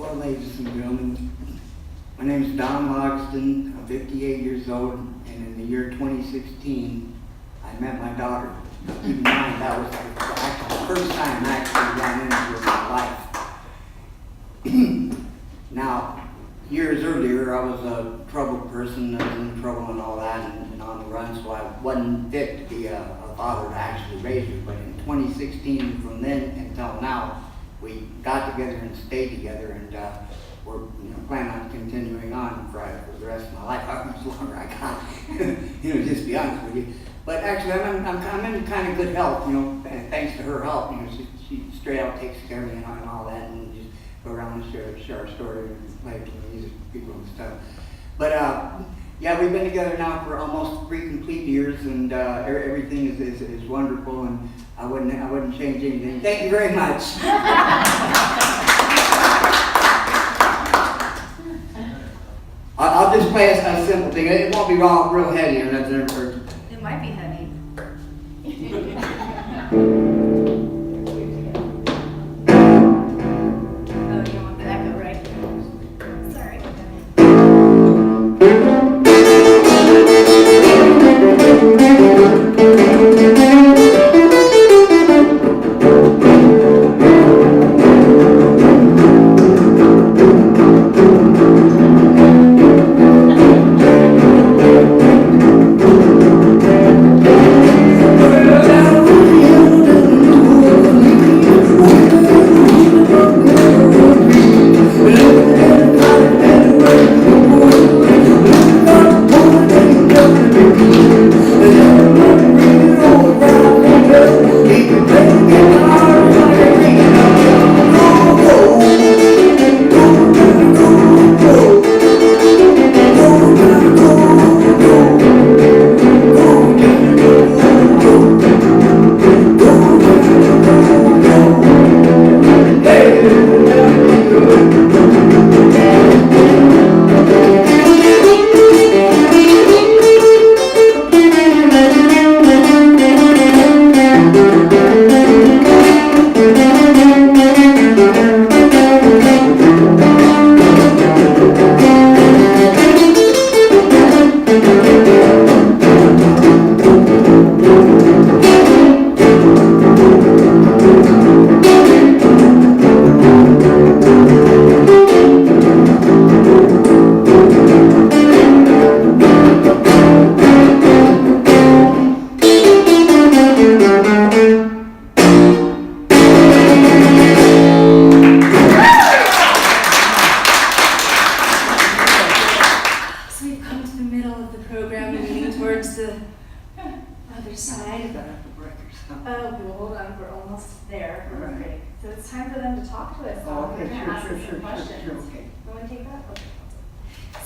Hello, ladies and gentlemen. My name is Don Logston. I'm 58 years old, and in the year 2016, I met my daughter. Now, keep in mind, that was the first time I actually got into my life. Now, years earlier, I was a troubled person. I was in trouble and all that, and on the run, so I wasn't fit to be a father to actually raise her. But in 2016, from then until now, we got together and stayed together, and we're planning on continuing on for the rest of my life. How much longer I got, just to be honest with you. But actually, I'm in kind of good health, and thanks to her help. She straight out takes care of me and all that, and just go around and share our story and play with music people and stuff. But yeah, we've been together now for almost 3 complete years, and everything is wonderful, and I wouldn't change anything. Thank you very much. I'll just play a simple thing. It won't be real heavy or nothing. It might be heavy. Oh, you want the echo, right? Sorry.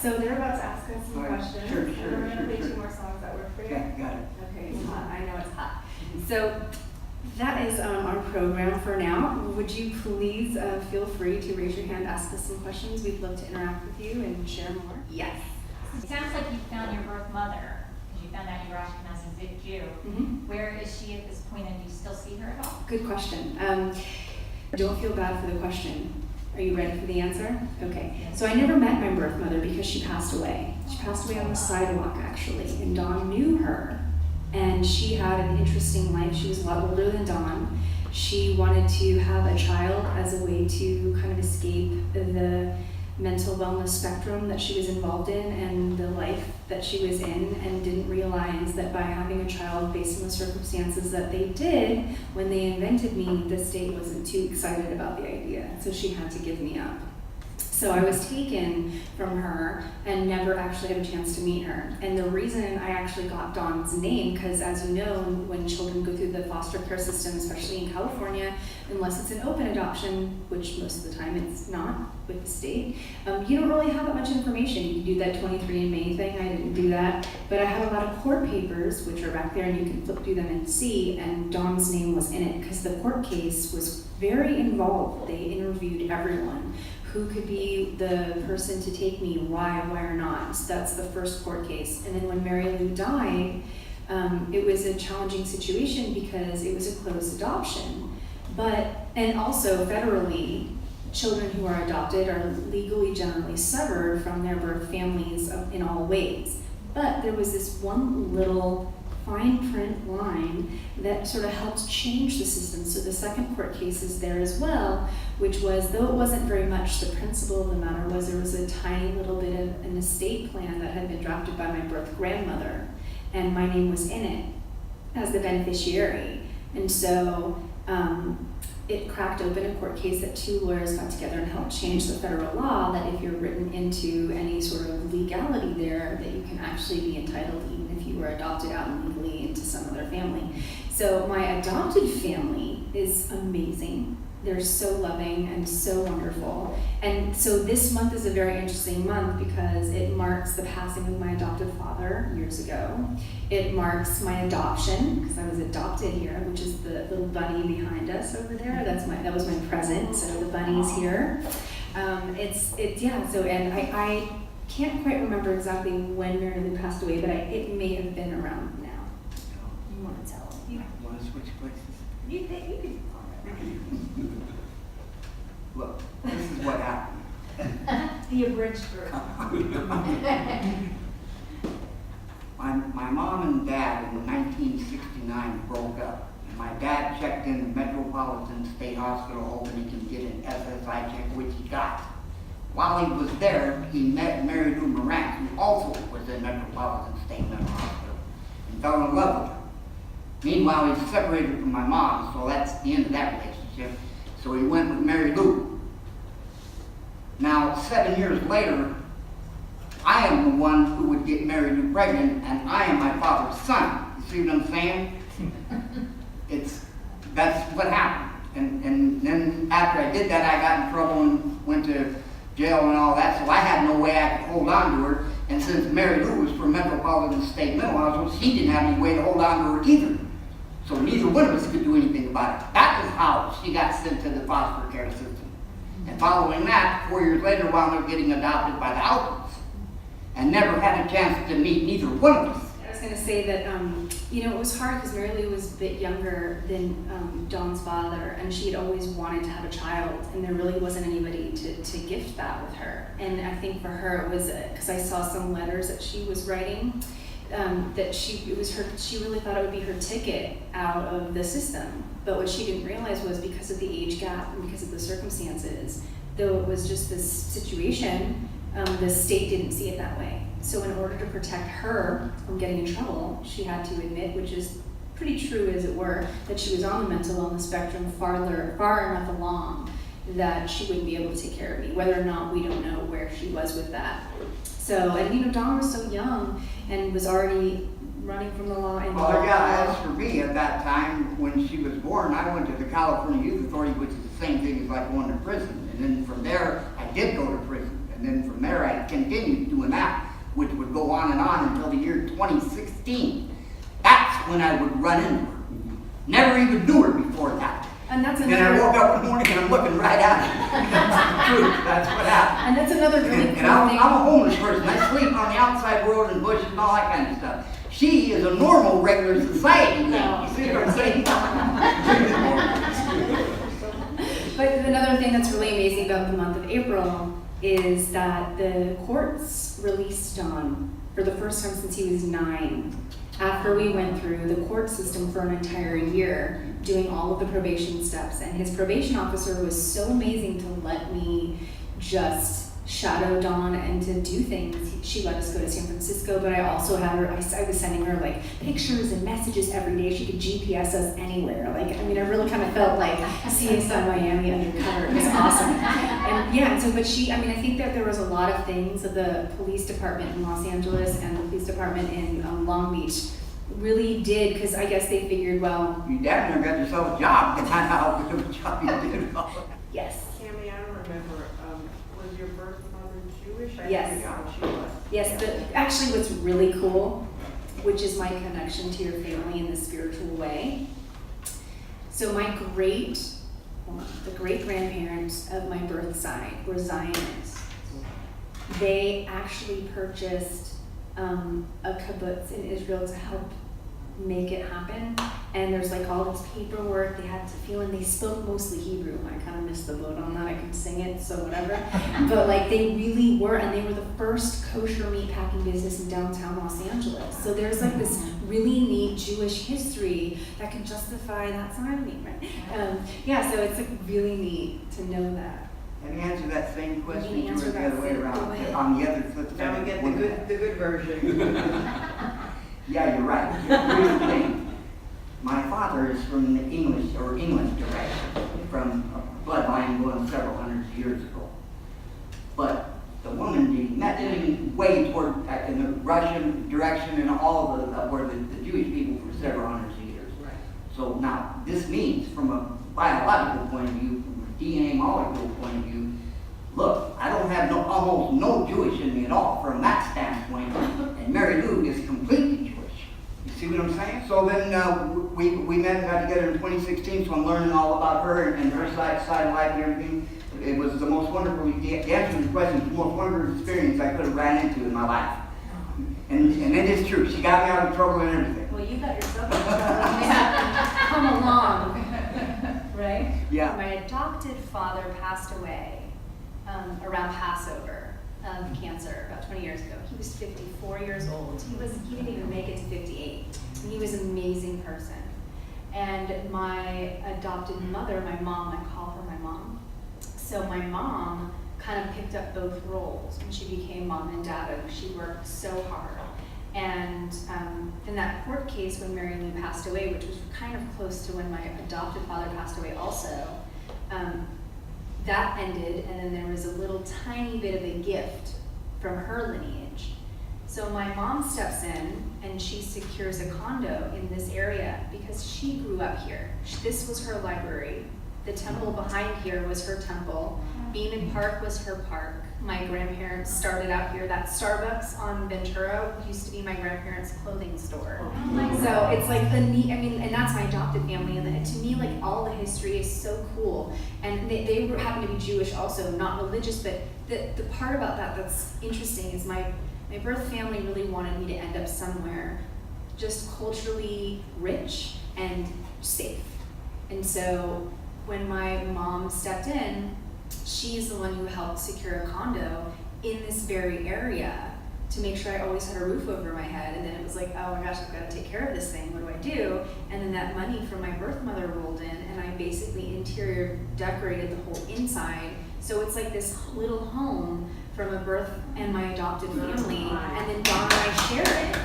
So they're about to ask us some questions. Sure. We're going to play 2 more songs that work for you. Yeah, got it. Okay, it's hot. I know it's hot. So that is our program for now. Would you please feel free to raise your hand, ask us some questions. We'd love to interact with you and share more. Yes. It sounds like you found your birth mother, because you found out you were Ashkenazi Jew. Mm-hmm. Where is she at this point, and do you still see her at all? Good question. Don't feel bad for the question. Are you ready for the answer? Okay. So I never met my birth mother because she passed away. She passed away on the sidewalk, actually, and Dawn knew her. And she had an interesting life. She was a lot older than Dawn. She wanted to have a child as a way to kind of escape the mental wellness spectrum that she was involved in and the life that she was in, and didn't realize that by having a child based on the circumstances that they did when they invented me, the state wasn't too excited about the idea, so she had to give me up. So I was taken from her and never actually had a chance to meet her. And the reason I actually got Dawn's name, because as you know, when children go through the foster care system, especially in California, unless it's an open adoption, which most of the time it's not with the state, you don't really have that much information. You can do that 23andMe thing. I didn't do that. But I had a lot of court papers, which are back there, and you can flip through them and see, and Dawn's name was in it, because the court case was very involved. They interviewed everyone. Who could be the person to take me, why or not. So that's the first court case. And then when Mary Lou died, it was a challenging situation because it was a closed adoption. And also federally, children who are adopted are legally generally severed from their birth families in all ways. But there was this one little fine print line that sort of helped change the system. So the second court case is there as well, which was, though it wasn't very much, the principle of the matter was there was a tiny little bit of an estate plan that had been drafted by my birth grandmother, and my name was in it as the beneficiary. And so it cracked open a court case that two lawyers got together and helped change the federal law that if you're written into any sort of legality there, that you can actually be entitled even if you were adopted out legally into some other family. So my adopted family is amazing. They're so loving and so wonderful. And so this month is a very interesting month because it marks the passing of my adopted father years ago. It marks my adoption, because I was adopted here, which is the little bunny behind us over there. That was my present, so the bunny's here. And I can't quite remember exactly when Mary Lou passed away, but it may have been around now. You want to tell? You want to switch places? You can. Look, this is what happened. The abridged version. My mom and dad in 1969 broke up. And my dad checked in the Metropolitan State Hospital hoping he could get an SSI check, which he got. While he was there, he met Mary Lou Moran, who also was in Metropolitan State Mental Hospital, and fell in love with her. Meanwhile, he's separated from my mom, so that's the end of that relationship. So he went with Mary Lou. Now, 7 years later, I am the one who would get Mary Lou pregnant, and I am my father's son. You see what I'm saying? That's what happened. And then after I did that, I got in trouble and went to jail and all that, so I had no way I could hold on to her. And since Mary Lou was from Metropolitan State Mental Hospital, she didn't have any way to hold on to her either. So neither one of us could do anything about it. That is how she got sent to the foster care system. And following that, 4 years later, wound up getting adopted by the Alperts, and never had a chance to meet neither one of us. I was going to say that, it was hard because Mary Lou was a bit younger than Dawn's father, and she had always wanted to have a child, and there really wasn't anybody to gift that with her. And I think for her, it was because I saw some letters that she was writing, that she really thought it would be her ticket out of the system. But what she didn't realize was because of the age gap and because of the circumstances, though it was just this situation, the state didn't see it that way. So in order to protect her from getting in trouble, she had to admit, which is pretty true as it were, that she was on the mental illness spectrum far enough along that she wouldn't be able to take care of me. Whether or not, we don't know where she was with that. So, and Dawn was so young and was already running from the law. And as for me at that time, when she was born, I went to the California Youth Authority, which is the same thing as like going to prison. And then from there, I did go to prison. And then from there, I continued doing that, which would go on until the year 2016. That's when I would run into her. Never even knew her before that. And that's And I woke up one morning and I'm looking right at her. That's the truth. That's what happened. And that's another really cool And I'm thing. a homeless person. I sleep on the outside road and bushes and all that kind of stuff. She is a normal, regular society lady. You see what I'm saying? But another thing that's really amazing about the month of April is that the courts released Dawn for the first time since he was 9. After we went through the court system for an entire year, doing all of the probation steps, and his probation officer was so amazing to let me just shadow Dawn and to do things. She let us go to San Francisco, but I also had her, I was sending her like pictures and messages every day. She could GPS us anywhere. I really kind of felt like CSI Miami undercover. It was awesome. And but I think that there was a lot of things that the police department in Los Angeles and the police department in Long Beach really did, because I guess they figured, well, you damn near got yourself a job. That's how good of a job you did. yes. Cami, I don't remember, was your birth mother Jewish? Yes. She was. Yes, but actually what's really cool, which is my connection to your family in the spiritual way. So the great-grandparents of my birth side were Zionists. They actually purchased a kibbutz in Israel to help make it happen. And there's like all this paperwork they had to fill in. They spoke mostly Hebrew. I kind of missed the boat on that. I could sing it, so whatever. But like they really were, and they were the first kosher meat packing business in downtown Los Angeles. So there's like this really neat Jewish history that can justify that side of me, right? Yeah, so it's like really neat to know that. Let me answer that same question You can answer the other that way same- around. go ahead. On the other flip side. Now we get the good version. Yeah, you're right. Here's the thing. My father is from the English direction, from a bloodline going several hundred years ago. But the woman he met him way toward in the Russian direction and all where the Jewish people for several hundreds of years. Right. So now this means, from a biological point of view, from a DNA molecule point of view, look, I don't have almost no Jewish in me at all from that standpoint, and Mary Lou is completely Jewish. You see what I'm saying? So then we met and got together in 2016, so I'm learning all about her and her side of life and everything. It was the most wonderful, the answer to the question, the most wonderful experience I could have ran into in my life. And it is true, she got me out of trouble and everything. Well, you got yourself in trouble. Yeah. Come along. Right? Yeah. My adopted father passed away around Passover of cancer about 20 years ago. He was 54 years old. He didn't even make it to 58. And he was an amazing person. And my adopted mother, my mom, I call her my mom. So my mom kind of picked up both roles when she became mom and dad. And she worked so hard. And in that court case when Mary Lou passed away, which was kind of close to when my adopted father passed away also, that ended, and then there was a little tiny bit of a gift from her lineage. So my mom steps in and she secures a condo in this area because she grew up here. This was her library. The temple behind here was her temple. Beeman Park was her park. My grandparents started out here. That Starbucks on Ventura used to be my grandparents' clothing store. So it's like the neat, and that's my adopted family. And to me, like all the history is so cool. And they happen to be Jewish also, not religious, but the part about that that's interesting is my birth family really wanted me to end up somewhere just culturally rich and safe. And so when my mom stepped in, she's the one who helped secure a condo in this very area to make sure I always had a roof over my head. And then it was like, oh my gosh, I've got to take care of this thing. What do I do? And then that money from my birth mother rolled in, and I basically interior decorated the whole inside. So it's like this little home from a birth and my adopted family. And then Don and I share it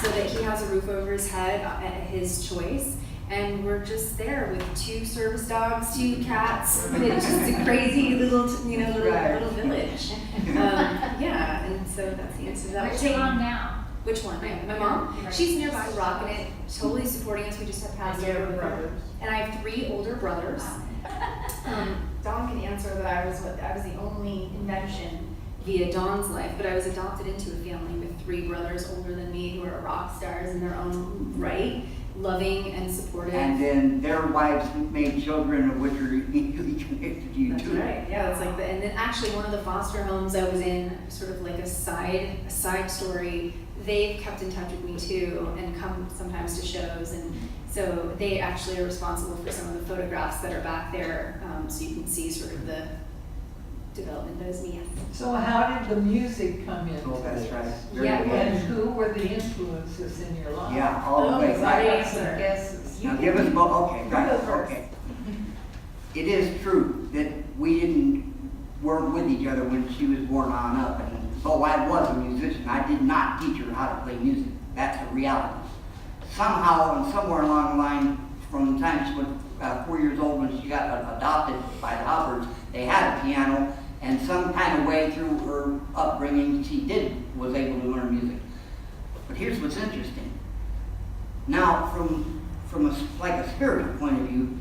so that he has a roof over his head at his choice. And we're just there with 2 service dogs, 2 cats. It's just a crazy little little village. Yeah, and so that's the answer to that. Where's your mom now? Which one? My mom? She's nearby, rocking it, totally supporting us. We just have Passover with her. And I have 3 older brothers. Don can answer that I was the only invention via Don's life, but I was adopted into a family with 3 brothers older than me who are rock stars in their own right. Loving and supportive. And then their wives made children of which are equally connected to you That's too. right. Yeah, it's like and then actually one of the foster homes I was in, sort of like a side story. They've kept in touch with me too, and come sometimes to shows, and so they actually are responsible for some of the photographs that are back there, so you can see sort of the development that is me. So how did the music come into Oh, that's this? right. Yeah, Very And good. who were the influences in your life? Yeah, all the way. Oh, Right. sorry. Some guesses. Now give us both, okay, You go right, first. okay. It is true that we weren't with each other when she was born on up, and though I was a musician, I did not teach her how to play music. That's a reality. Somehow and somewhere along the line, from the time she was 4 years old when she got adopted by the Alperts, they had a piano, and some kind of way through her upbringing, she was able to learn music. But here's what's interesting. Now, from a spiritual point of view,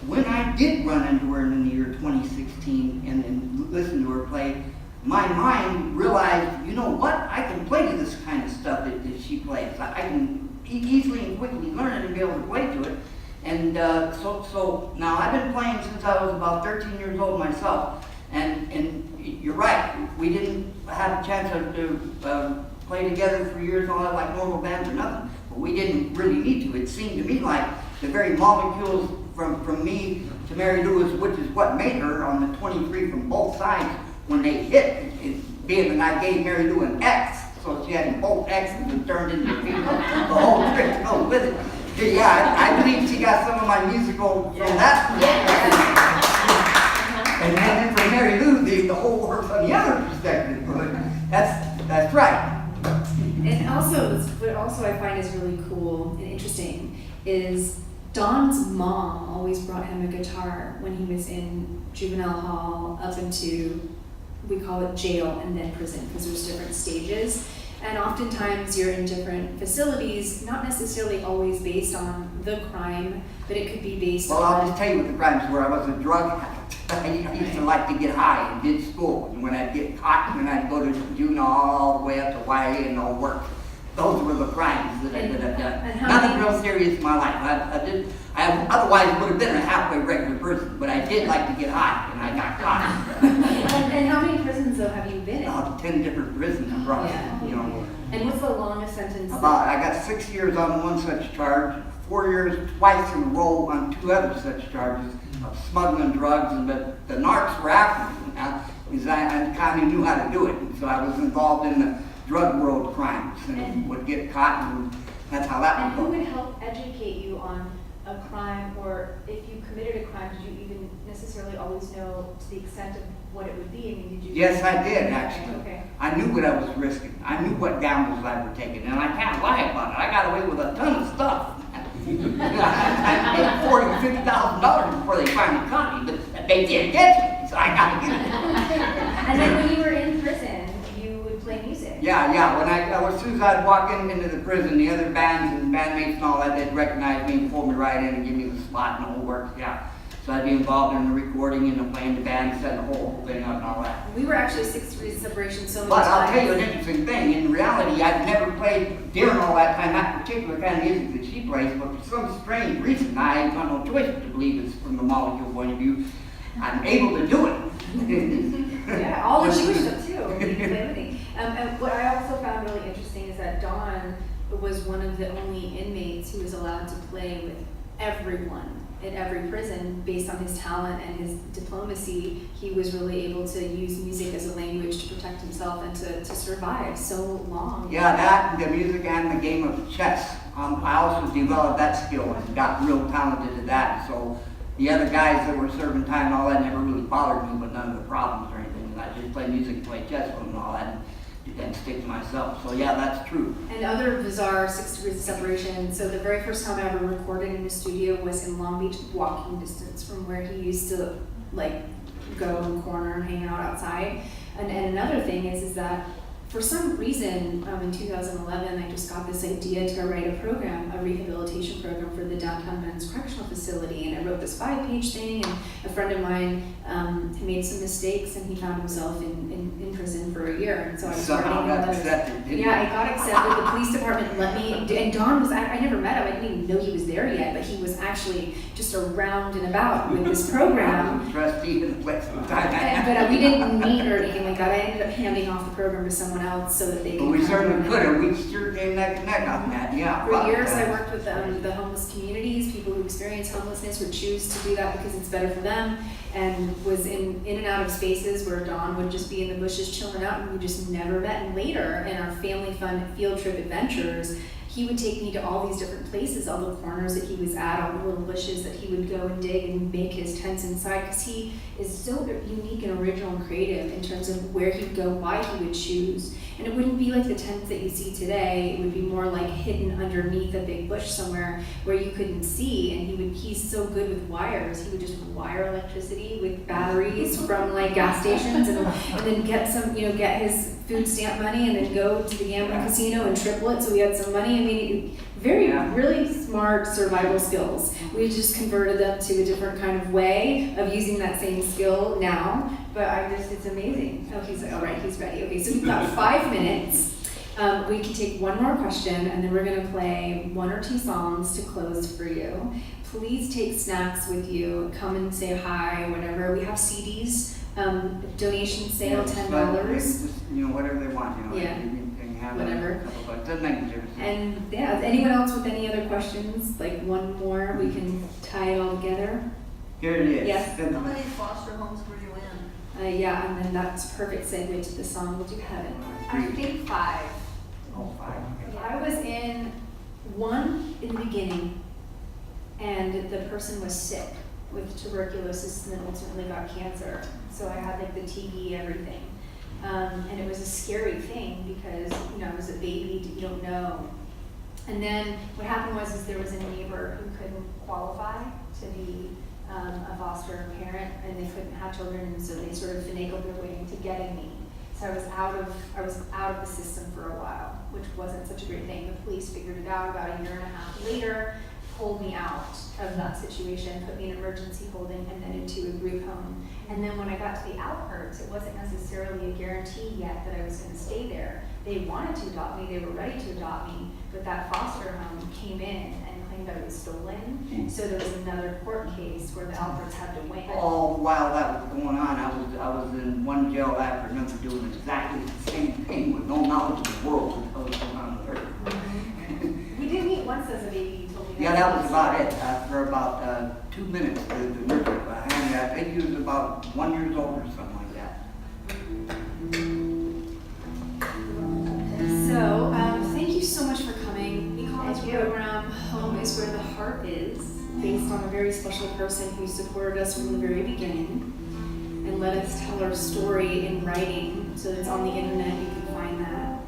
when I did run into her in the year 2016 and then listen to her play, my mind realized, you know what? I can play to this kind of stuff that she plays. I can easily and quickly learn it and be able to play to it. And so now I've been playing since I was about 13 years old myself. And you're right, we didn't have a chance to play together for years, all that, like normal bands or nothing. But we didn't really need to. It seemed to me like the very molecules from me to Mary Lou, which is what made her on the 23 from both sides when they hit. Being that I gave Mary Lou an X, so she had both X's and turned into a female. The whole trick goes with it. But yeah, I believe she got some of my musical from that. And then from Mary Lou, the whole works on the other perspective. But that's right. And also, what also I find is really cool and interesting is Don's mom always brought him a guitar when he was in juvenile hall up into, we call it jail and then prison, because there's different stages. And oftentimes you're in different facilities, not necessarily always based on the crime, but it could be based Well, on... I'll just tell you what the crimes were. I was a drug addict. I used to like to get high and did school. And when I'd get caught, then I'd go to juvenile all the way up to YA and no work. Those were the crimes that I've done. Nothing real serious in my life. I otherwise would have been a halfway regular person, but I did like to get high, and I got caught. And how many prisons, though, have you been in? 10 different prisons across, Yeah. you know. And what's the longest sentence? I got 6 years on one such charge, 4 years twice in a row on 2 other such charges of smuggling drugs, and the narcs were after me. Because I kind of knew how to do it, and so I was involved in the drug world crimes and would get caught, and that's how that And would who go. would help educate you on a crime, or if you committed a crime, did you even necessarily always know to the extent of what it would be? I mean, did you? Yes, I did, actually. Okay. I knew what I was risking. I knew what gambles I were taking, and I can't lie about it. I got away with a ton of stuff. I paid $40,000 to $50,000 before they finally caught me, but they did get me, so I got to get it. And then when you were in prison, you would play music. Yeah. When as soon as I'd walk into the prison, the other bands and bandmates and all that, they'd recognize me and pull me right in and give me the spot and the whole works. Yeah. So I'd be involved in the recording and the playing the band, setting the whole thing up and all that. We were actually 6 degrees of separation so many But I'll times. tell you an interesting thing. In reality, I've never played during all that time that particular kind of music that she plays, but for some strange reason, I've got no choice but to believe it's from the molecule point of view. I'm able to do it. Yeah, all the Jewish stuff too. You can play everything. And what I also found really interesting is that Don was one of the only inmates who was allowed to play with everyone in every prison based on his talent and his diplomacy. He was really able to use music as a language to protect himself and to survive so long. Yeah, that, the music and the game of chess. I also developed that skill and got real talented at that. So the other guys that were serving time and all that never really bothered me with none of the problems or anything. And I just play music and play chess with them and all that and stick to myself. So yeah, that's true. And other bizarre 6 degrees of separation. So the very first time I ever recorded in the studio was in Long Beach, walking distance from where he used to like go in the corner and hang out outside. And another thing is that for some reason in 2011 I just got this idea to write a program, a rehabilitation program for the Downtown Men's Correctional Facility, and I wrote this 5-page thing, and a friend of mine made some mistakes and he found himself in prison for a year, and so I was Somehow writing got letters. accepted, didn't Yeah, you? I got accepted. The police department let me, and Don was, I never met him, I didn't even know he was there yet, but he was actually just around and about with this program. I was a trustee in the place at the time. But we didn't meet or anything like that. I ended up handing off the program to someone else so that they But could. we certainly could have. We sure came neck and neck on that, yeah. For years, I worked with the homeless communities, people who experience homelessness or choose to do that because it's better for them, and was in and out of spaces where Don would just be in the bushes chilling out, and we just never met. And later, in our family fun field trip adventures, he would take me to all these different places, all the corners that he was at, all the little bushes that he would go and dig and make his tents inside, because he is so unique and original and creative in terms of where he'd go, why he would choose. And it wouldn't be like the tents that you see today. It would be more like hidden underneath a big bush somewhere where you couldn't see. And he's so good with wires. He would just wire electricity with batteries from like gas stations, and then get some, get his food stamp money and then go to the gambling casino and triple it so we had some money. I mean, really smart survival skills. We just converted them to a different kind of way of using that same skill now. But it's amazing. Oh, he's like, all right, he's ready. Okay, so we've got 5 minutes. We can take one more question, and then we're gonna play 1 or 2 songs to close for you. Please take snacks with you. Come and say hi, whatever. We have CDs. Donation sale, $10. Just, whatever they want, Yeah. You can have whatever. a couple bucks. Doesn't make a difference. And yeah, anyone else with any other questions? Like one more, we can tie it all together. Here it is. Yes. How many foster homes were you in? Yeah, and then that's a perfect segue to the song We'll Do Heaven. I think 5. Oh, 5. Okay. I was in one in the beginning, and the person was sick with tuberculosis and then ultimately got cancer. So I had like the TB, everything. And it was a scary thing because, I was a baby, you don't know. And then what happened was there was a neighbor who couldn't qualify to be a foster parent, and they couldn't have children, and so they sort of finagled their way into getting me. So I was out of the system for a while, which wasn't such a great thing. The police figured it out about a year and a half later, pulled me out of that situation, put me in emergency holding, and then into a group home. And then when I got to the Alperts, it wasn't necessarily a guarantee yet that I was going to stay there. They wanted to adopt me, they were ready to adopt me, but that foster home came in and claimed I was stolen. So there was another court case where the Alperts had to win. All while that was going on, I was in one jail after another doing exactly the same thing with no knowledge of the world that was going on with her. We did meet once as a baby, you told me. Yeah, that was about it. For about 2 minutes, the nurse was behind me. I think he was about 1 year old or something like that. So, thank you so much for coming. We call this Thank you. program Home is Where the Heart Is, based on a very special person who supported us from the very beginning and let us tell our story in writing. So it's on the internet, you can find that.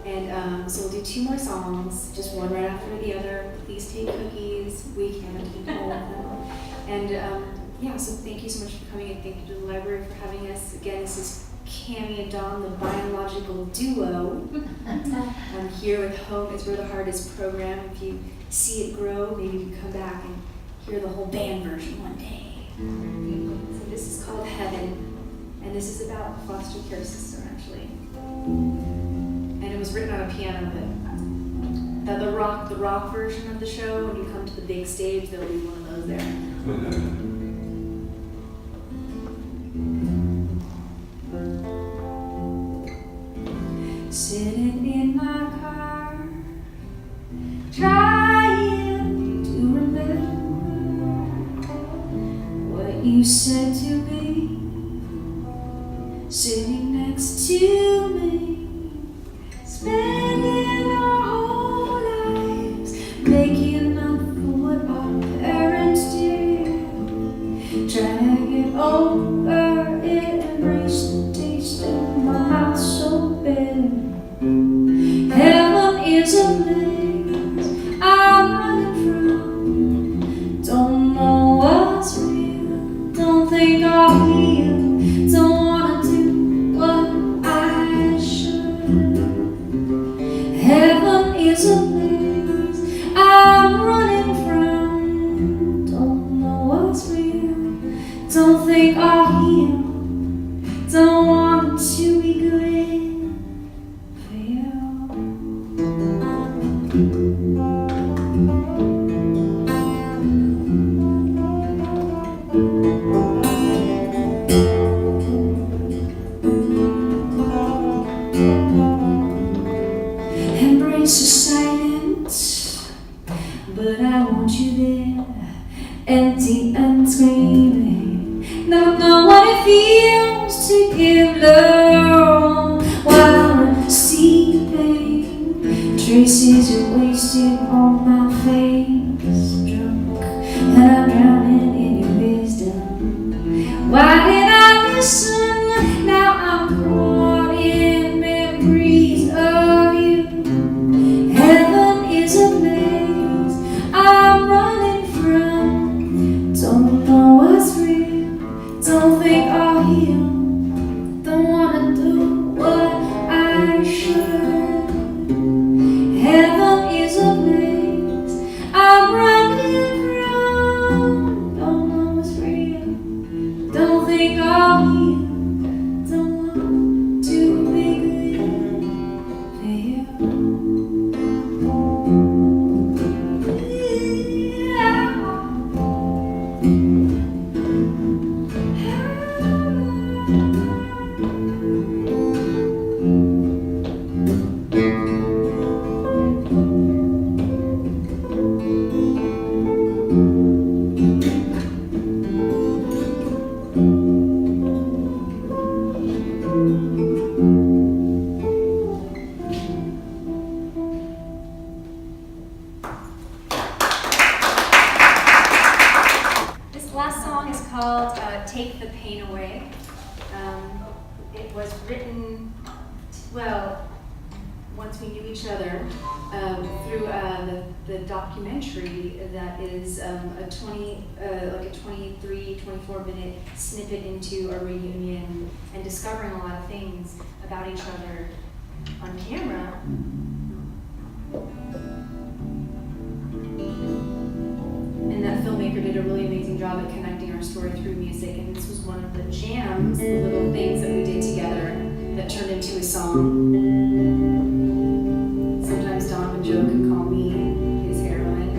And so we'll do 2 more songs, just one right after the other. Please take cookies. We can't keep all of them. And yeah, so thank you so much for coming, and thank you to the library for having us. Again, this is Cami and Dawn, the biological duo. I'm here with Home is Where the Heart Is program. If you see it grow, maybe you can come back and hear the whole band version one day. So this is called Heaven, and this is about a foster care system, actually. And it was written on a piano, but the rock version of the show, when you come to the big stage, there'll be one of those there. Sitting in my car, trying to remember what you said to me, sitting next to me, spending our whole lives making up for what our parents did, trying to get over it, embrace the taste of my mouth so bitter. Heaven is a place I'm running from. Don't know what's real, don't think I'll heal, don't wanna do what I should. Heaven is a place I'm running from. Don't know what's real, don't think I'll heal, don't want to be good. Embrace the silence, but I want you there, empty and screaming. Don't know what it feels to give love while receiving. Traces are wasted on my face, drunk, and I'm drowning in your wisdom. Why did I listen? Now I'm caught in memories of you. Heaven is a place I'm running from. Don't know what's real, don't think I'll heal, don't wanna do what I should. Heaven is a place way. It was written, well, once we knew each other, through the documentary that is a 23, 24-minute snippet into a reunion and discovering a lot of things about each other on camera. And that filmmaker did a really amazing job at connecting our story through music, and this was one of the jams, the little things that we did together that turned into a song. Sometimes Don would joke and call me his heroine.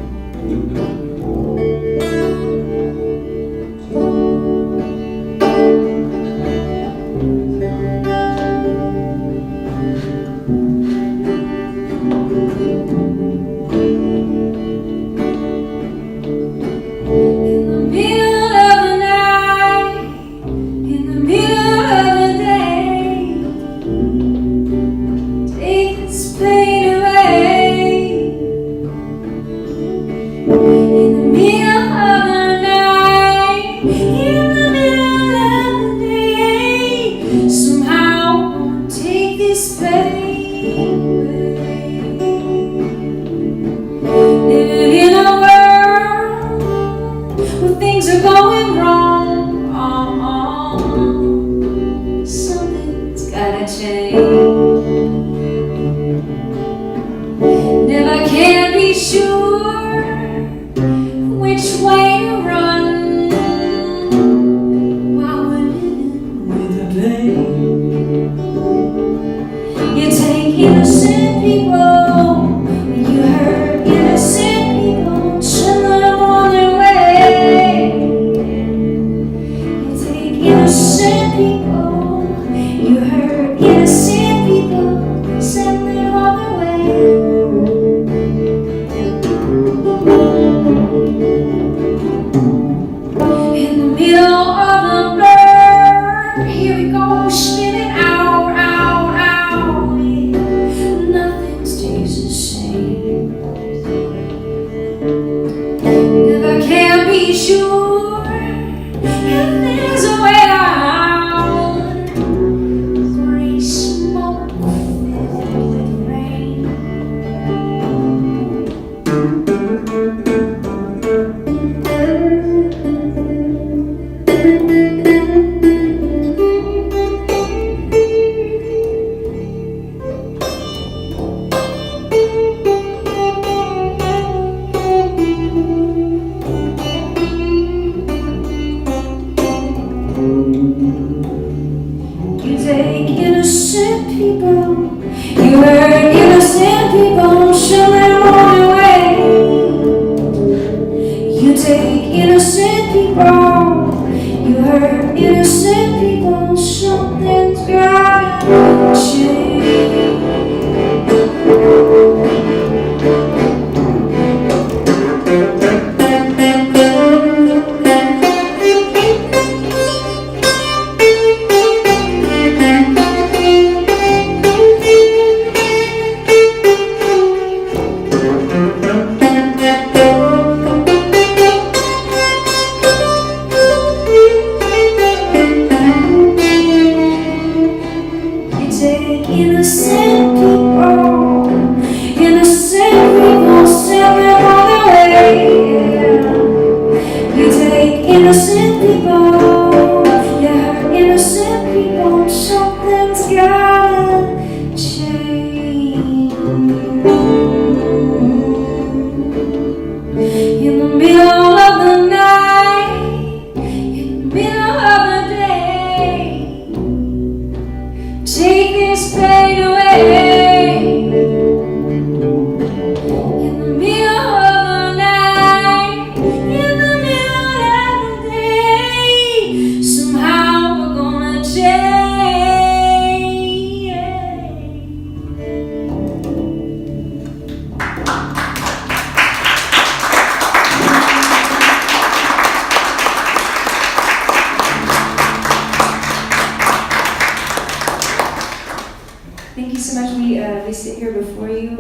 We sit here before you,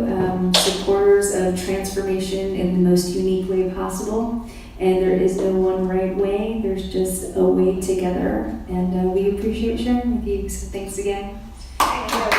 supporters of transformation in the most unique way possible. And there is no one right way, there's just a way together. And we appreciate sharing with you, so thanks again. Thank you.